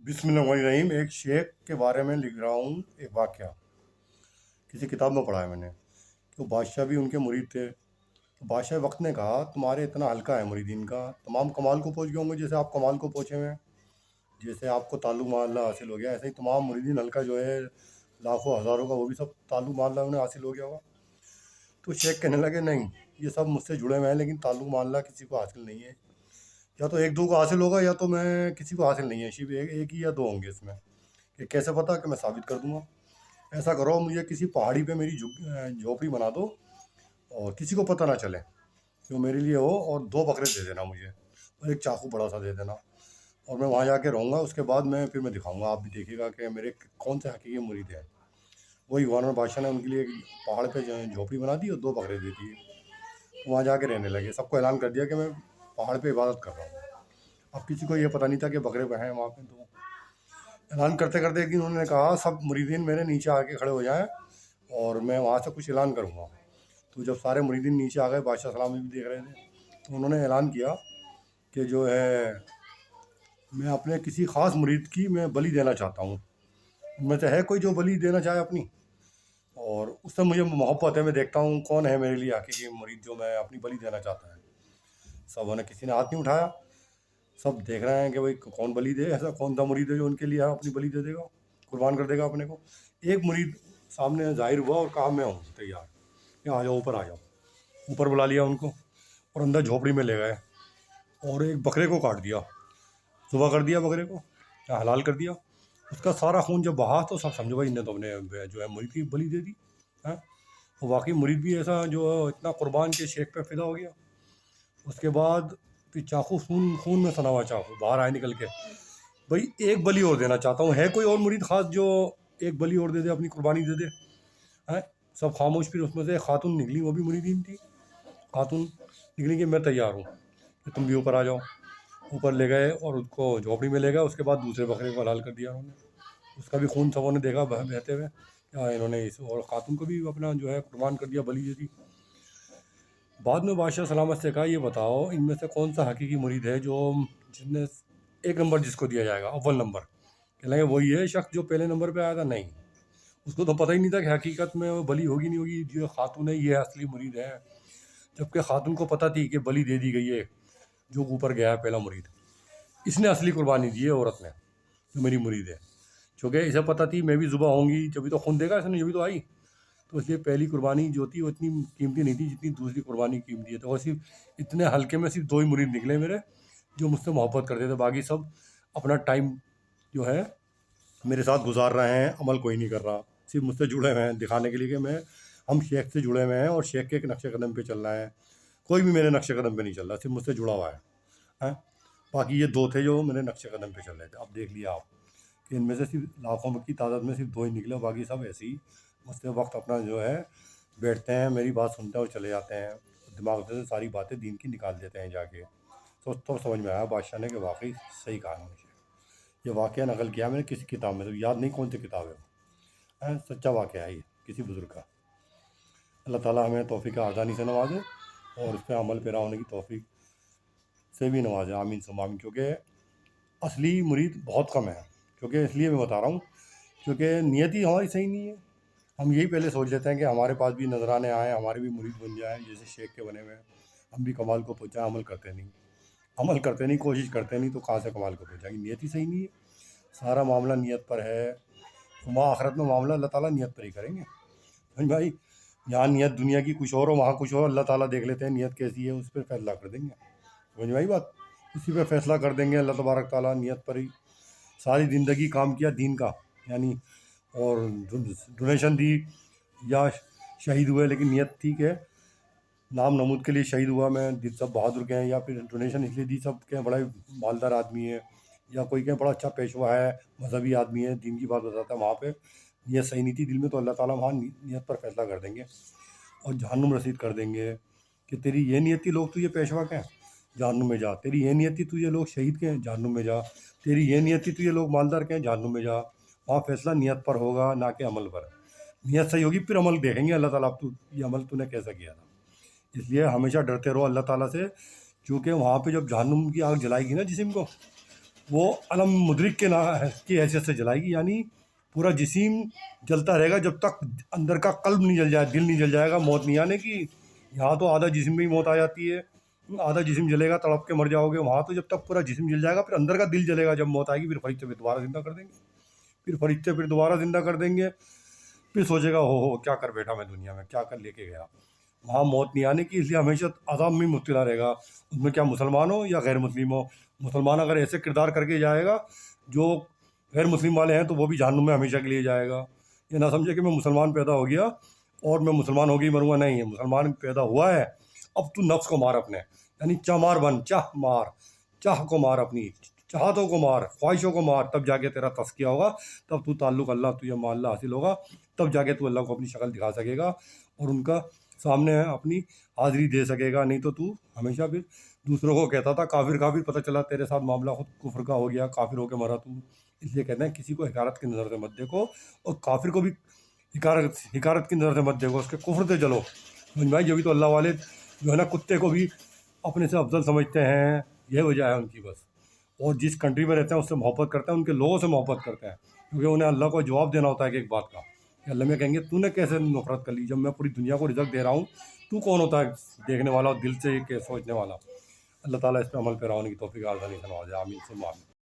बिस्मिल्लाहिर्रहमानिर्रहीम। एक शेख के बारे में लिख रहा हूँ। एक वाक़या किसी किताब में पढ़ा है मैंने कि वो बादशाह भी उनके मुरीद थे। तो बादशाह वक्त ने कहा, तुम्हारे इतना हल्का है मुरीदीन का, तमाम कमाल को पहुँच गए होंगे जैसे आप कमाल को पहुँचे हुए हैं। जैसे आपको ताल्लुक माल्ला हासिल हो गया, ऐसे ही तमाम मुरीदीन हल्का जो है लाखों हज़ारों का, वो भी सब ताल्लुक माल्ला उन्हें हासिल हो गया होगा। तो शेख कहने लगे, नहीं, ये सब मुझसे जुड़े हुए हैं लेकिन ताल्लुक माल्ला किसी को हासिल नहीं है। या तो एक दो को हासिल होगा या तो मैं किसी को हासिल नहीं है, सिर्फ एक ही या दो होंगे इसमें। कि कैसे पता, कि मैं साबित कर दूंगा। ऐसा करो, मुझे किसी पहाड़ी पे मेरी झोपड़ी बना दो और किसी को पता ना चले कि वो मेरे लिए हो, और 2 बकरे दे देना मुझे, और एक चाकू बड़ा सा दे देना, और मैं वहाँ जाके रहूँगा। उसके बाद फिर मैं दिखाऊंगा, आप भी देखिएगा कि मेरे कौन से हकीकी मुरीद हैं। वही गवर्नर बादशाह ने उनके लिए एक पहाड़ पे झोपड़ी बना दी और 2 बकरे दे दिए। वहाँ जाके रहने लगे। सबको ऐलान कर दिया कि मैं पहाड़ पे इबादत कर रहा हूँ। अब किसी को ये पता नहीं था कि बकरे हैं वहाँ पे। तो ऐलान करते करते एक दिन उन्होंने कहा, सब मुरीदीन मेरे नीचे आके खड़े हो जाएं और मैं वहाँ से कुछ ऐलान करूँगा। तो जब सारे मुरीदीन नीचे आ गए, बादशाह सलाम भी देख रहे थे, तो उन्होंने ऐलान किया कि जो है, मैं अपने किसी ख़ास मुरीद की मैं बलि देना चाहता हूँ। उनमें से है कोई जो बलि देना चाहे अपनी, और उससे मुझे मोहब्बत है, मैं देखता हूँ कौन है मेरे लिए हकीकी मुरीद जो मैं अपनी बलि देना चाहता है। सब ने, किसी ने हाथ नहीं उठाया। सब देख रहे हैं कि भाई कौन बलि दे, ऐसा कौन सा मुरीद है जो उनके लिए अपनी बलि दे देगा, कुर्बान कर देगा अपने को। एक मुरीद सामने ज़ाहिर हुआ और कहा, मैं हूँ तैयार, कि आ जाओ, ऊपर आ जाओ। ऊपर बुला लिया उनको और अंदर झोपड़ी में ले गए और एक बकरे को काट दिया, ज़ुबह कर दिया बकरे को, या हलाल कर दिया। उसका सारा खून जब बहा तो सब समझो भाई, इन्हें तो हमने जो है मुरीद की बलि दे दी है। वो वाकई मुरीद भी ऐसा जो इतना कुर्बान के शेख पे फिदा हो गया। उसके बाद फिर चाकू, खून खून में सना हुआ चाकू बाहर आए निकल के। भाई एक बलि और देना चाहता हूँ, है कोई और मुरीद खास जो एक बलि और दे दे, अपनी कुर्बानी दे दे, हैं। सब खामोश। फिर उसमें से खातून निकली, वो भी मुरीदीन थी। खातून निकली कि मैं तैयार हूँ, कि तुम भी ऊपर आ जाओ। ऊपर ले गए और उसको झोपड़ी में ले गए। उसके बाद दूसरे बकरे को हलाल कर दिया उन्होंने। उसका भी खून सबों ने देखा बहते हुए। इन्होंने इस और खातून को भी अपना जो है कुर्बान कर दिया, बलि दे दी। बाद में बादशाह सलामत से कहा, ये बताओ इनमें से कौन सा हकीकी मुरीद है जो, जिसने एक नंबर जिसको दिया जाएगा, अव्वल नंबर। कह लगे वही है शख्स जो पहले नंबर पे आया था। नहीं, उसको तो पता ही नहीं था कि हकीकत में वो बलि होगी नहीं होगी, जो खातून है ये असली मुरीद है। जबकि खातून को पता थी कि बलि दे दी गई है, जो ऊपर गया है पहला मुरीद, इसने असली कुर्बानी दी है औरत ने, जो मेरी मुरीद है। चूँकि इसे पता थी मैं भी ज़ुबा होंगी, जब तो खून देगा इसने, जब तो आई। तो इसलिए पहली कुर्बानी जो थी वो इतनी कीमती नहीं थी जितनी दूसरी कुर्बानी कीमती है। तो और सिर्फ इतने हल्के में सिर्फ 2 ही मुरीद निकले मेरे, जो मुझसे मोहब्बत करते थे। बाकी सब अपना टाइम जो है मेरे साथ गुजार रहे हैं, अमल कोई नहीं कर रहा, सिर्फ मुझसे जुड़े हुए हैं, दिखाने के लिए कि हम शेख से जुड़े हुए हैं और शेख के एक नक्शे कदम पे चल रहे हैं। कोई भी मेरे नक्शे कदम पे नहीं चल रहा, सिर्फ मुझसे जुड़ा हुआ है। बाकी ये 2 थे जो मेरे नक्शे कदम पे चल रहे थे। अब देख लिया आप कि इनमें से सिर्फ लाखों की तादाद में सिर्फ 2 ही निकले, बाकी सब ऐसे ही मुझसे वक्त अपना जो है बैठते हैं, मेरी बात सुनते हैं और चले जाते हैं। दिमाग से सारी बातें दीन की निकाल देते हैं जाके। तो समझ में आया बादशाह ने कि वाकई सही कहा मुझे। ये वाक़या नकल किया मैंने किसी किताब में, तो याद नहीं कौन सी किताब है वो, है सच्चा वाक़या है ये किसी बुज़ुर्ग का। अल्लाह ताला हमें तौफ़ीक़ आसानी से नवाजे और उस पर अमल पैरा होने की तौफ़ीक़ से भी नवाजे, आमीन सुम्मा आमीन। क्योंकि असली मुरीद बहुत कम है। क्योंकि इसलिए मैं बता रहा हूँ, क्योंकि नीयत ही हमारी सही नहीं है। हम यही पहले सोच लेते हैं कि हमारे पास भी नजराने आए, हमारे भी मुरीद बन जाएँ जैसे शेख के बने हुए हैं, हम भी कमाल को पहुँचाएँ। अमल करते नहीं, कोशिश करते नहीं, तो कहाँ से कमाल को पहुँचाएंगे। नीयत ही सही नहीं है। सारा मामला नीयत पर है। वहाँ आखिरत में मामला अल्लाह ताला नीयत पर ही करेंगे। समझ भाई, यहाँ नीयत दुनिया की कुछ और हो, वहाँ कुछ और। अल्लाह ताला देख लेते हैं नीयत कैसी है, उस पर फैसला कर देंगे। समझ भाई बात, उसी पर फैसला कर देंगे अल्लाह तबारक ताला, नीयत पर ही। सारी ज़िंदगी काम किया दीन का, यानी, और डोनेशन दी या शहीद हुए, लेकिन नीयत ठीक है, नाम नमूद के लिए शहीद हुआ मैं, सब बहादुर के हैं, या फिर डोनेशन इसलिए दी, सब के बड़ा मालदार आदमी है, या कोई के बड़ा अच्छा पेशवा है, मजहबी आदमी है, दीन की बात बताता है, वहाँ पे नीयत सही नहीं थी दिल में, तो अल्लाह ताला वहाँ नीयत पर फैसला कर देंगे और जहन्नुम रसीद कर देंगे कि तेरी ये नीयत थी, लोग तुझे पेशवा के हैं, जहन्नुम में जा। तेरी ये नीयत थी, तुझे लोग शहीद के हैं, जहन्नुम में जा। तेरी ये नीयत थी, तुझे लोग मालदार के हैं, जहन्नुम में जा। वहाँ फैसला नीयत पर होगा, ना कि अमल पर। नीयत सही होगी फिर अमल देखेंगे अल्लाह ताला, अब तू ये अमल तूने कैसा किया था। इसलिए हमेशा डरते रहो अल्लाह ताला से, क्योंकि वहाँ पे जब जहन्नुम की आग जलाएगी ना जिस्म को, وہ علم مدرک کے نا کی حیثیت سے جلائے گی، یعنی پورا جسم جلتا رہے گا جب تک اندر کا قلب نہیں جل جائے، دل نہیں جل جائے گا، موت نہیں آنے کی۔ یہاں تو آدھا جسم میں ہی موت آ جاتی ہے، آدھا جسم جلے گا، تڑپ کے مر جاؤ گے۔ وہاں تو جب تک پورا جسم جل جائے گا، پھر اندر کا دل جلے گا، جب موت آئے گی پھر فرشتے پھر دوبارہ زندہ کر دیں گے، پھر فرشتے پھر دوبارہ زندہ کر دیں گے۔ پھر سوچے گا ہو کیا کر بیٹھا میں دنیا میں، کیا کر لے کے گیا۔ وہاں موت نہیں آنے کی، اس لیے ہمیشہ عذاب میں مبتلا رہے گا، اس میں کیا مسلمان ہو یا غیر مسلم ہو۔ مسلمان اگر ایسے کردار کر کے جائے گا، جو غیر مسلم والے ہیں، تو وہ بھی جہنم میں ہمیشہ کے لیے جائے گا۔ یہ نہ سمجھے کہ میں مسلمان پیدا ہو گیا اور میں مسلمان ہو گئی مروں گا، نہیں ہے، مسلمان پیدا ہوا ہے، اب تو نفس کو مار اپنے، یعنی چمار بن، چاہ مار، چاہ کو مار، اپنی چاہتوں کو مار، خواہشوں کو مار، تب جا کے تیرا تزکیہ ہوگا، تب تو تعلق اللہ، تجھے مع اللہ حاصل ہوگا، تب جا کے تو اللہ کو اپنی شکل دکھا سکے گا اور ان کا سامنے اپنی حاضری دے سکے گا۔ نہیں تو ہمیشہ پھر دوسروں کو کہتا تھا کافر کافر، پتہ چلا تیرے ساتھ معاملہ خود کفر کا ہو گیا، کافر ہو کے مرا تو۔ اس لیے کہتے ہیں کسی کو حقارت کی نظر سے مت دیکھو، اور کافر کو بھی حقارت کی نظر سے مت دیکھو، اس کے کفر سے چلو۔ سمجھ بھائی، جبھی تو اللہ والے جو ہے نا کتے کو بھی اپنے سے افضل سمجھتے ہیں، یہ وجہ ہے ان کی بس۔ اور جس کنٹری میں رہتے ہیں اس سے محبت کرتے ہیں، ان کے لوگوں سے محبت کرتے ہیں، کیونکہ انہیں اللہ کو جواب دینا ہوتا ہے کہ ایک بات کا، کہ اللہ میں کہیں گے تو نے کیسے نفرت کر لی، جب میں پوری دنیا کو رزق دے رہا ہوں، تو کون ہوتا ہے دیکھنے والا اور دل سے کہ سوچنے والا۔ اللہ تعالیٰ اس پہ عمل پیرا ہونے کی توفیق آسانی سے نوازے، آمین ثم آمین۔